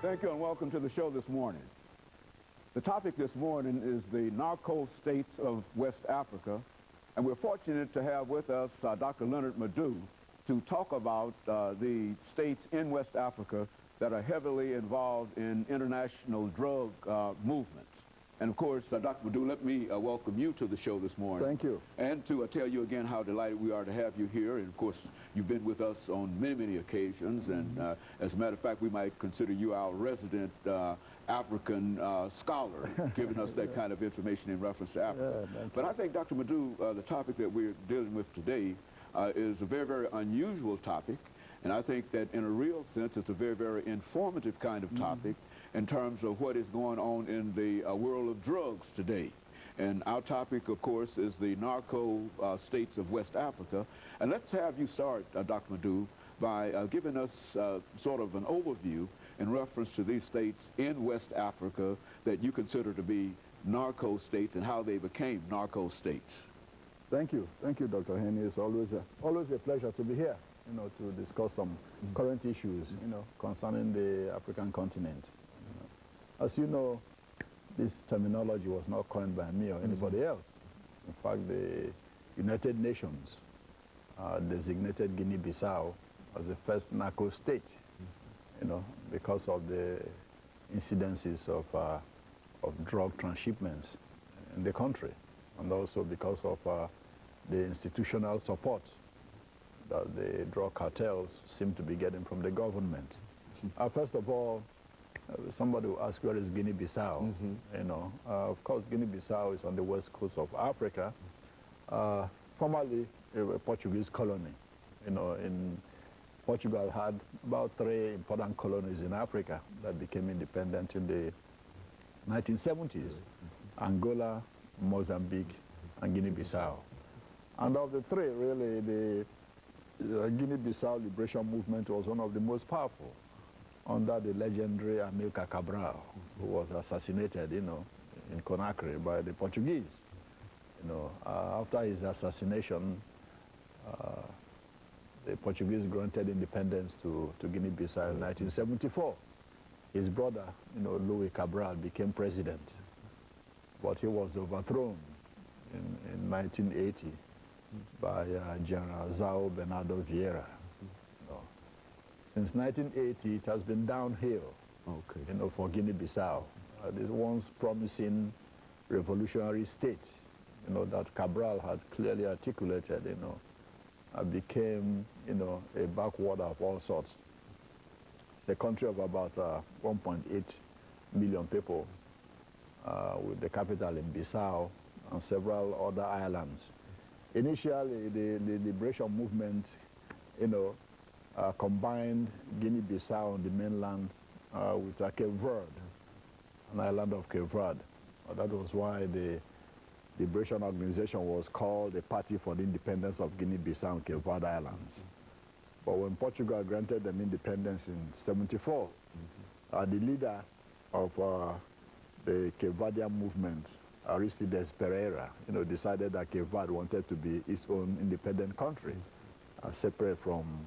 Thank you and welcome to the show this morning. The topic this morning is the Narco states of West Africa, and we're fortunate to have with us Dr. LMadu1 to talk about the states in West Africa that are heavily involved in international drug movements. And of course, Dr. LMadu1, let me welcome you to the show this morning. Thank you. And to tell you again how delighted we are to have you here. And of course, you've been with us on many, many occasions. And as a matter of fact, we might consider you our resident African scholar, giving us that kind of information in reference to Africa. Yeah, but I think, Dr. LMadu1, the topic that we're dealing with today is a very, very unusual topic. And I think that in a real sense, it's a very, very informative kind of topic in terms of what is going on in the world of drugs today. And our topic, of course, is the narco states of West Africa. And let's have you start, Dr. LMadu1, by giving us sort of an overview in reference to these states in West Africa that you consider to be narco states and how they became narco states. Thank you, Dr. Henry. It's always a pleasure to be here, to discuss some current issues, concerning the African continent. As you know, this terminology was not coined by me or anybody else. In fact, the United Nations designated Guinea-Bissau as the first narco state, because of the incidences of drug transshipments in the country, and also because of the institutional support that the drug cartels seem to be getting from the government. First of all, somebody will ask, where is Guinea-Bissau? Of course, Guinea-Bissau is on the west coast of Africa, formerly a Portuguese colony. In Portugal had about 3 important colonies in Africa that became independent in the 1970s: Angola, Mozambique, and Guinea-Bissau. And of the 3, really, the Guinea-Bissau liberation movement was one of the most powerful, under the legendary Amilcar Cabral, who was assassinated, in Conakry by the Portuguese. After his assassination, the Portuguese granted independence to Guinea-Bissau in 1974. His brother, Louis Cabral, became president, but he was overthrown in 1980 by General João Bernardo Vieira. Since 1980, it has been downhill, for Guinea-Bissau. This once promising revolutionary state, that Cabral had clearly articulated, became, a backwater of all sorts. It's a country of about 1.8 million people, with the capital in Bissau and several other islands. Initially, the liberation movement, combined Guinea-Bissau on the mainland with Cape Verde, an island of Cape Verde. That was why the liberation organization was called the Party for the Independence of Guinea-Bissau and Cape Verde Islands. But when Portugal granted them independence in '74, the leader of the Cape Verdean movement, Aristides Pereira, decided that Cape Verde wanted to be its own independent country, separate from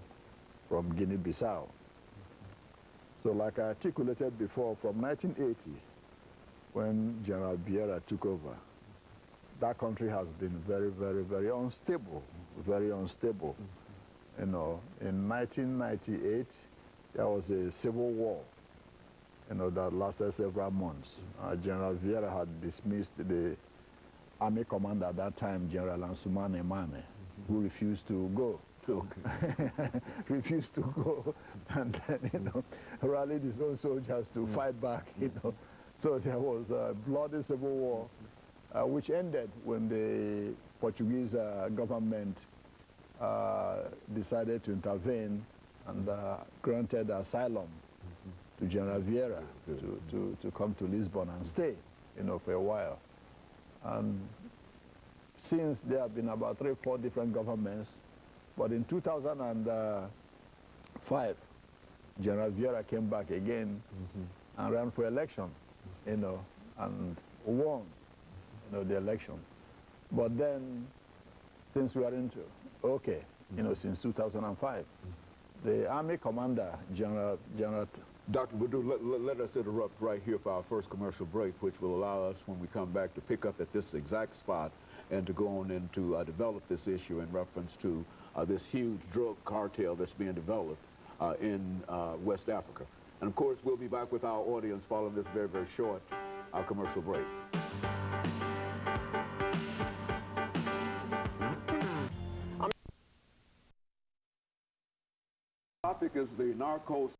Guinea-Bissau. So like I articulated before, from 1980, when General Vieira took over, that country has been very, very, very unstable, very unstable. In 1998, there was a civil war, that lasted several months. General Vieira had dismissed the army commander at that time, General Ansumane Mane, who refused to go. Refused to go, and then, rallied his own soldiers to fight back, So there was a bloody civil war, which ended when the Portuguese government decided to intervene and granted asylum to General Vieira to come to Lisbon and stay, for a while. And since there have been about 3 or 4 different governments, but in 2005, General Vieira came back again and ran for election, and won, the election. But then things weren't okay, since 2005. The army commander, General Dr. Badu, let us interrupt right here for our first commercial break, which will allow us, when we come back, to pick up at this exact spot and to go on into develop this issue in reference to this huge drug cartel that's being developed in West Africa. And of course, we'll be back with our audience following this very, very short commercial break. The topic is the Narco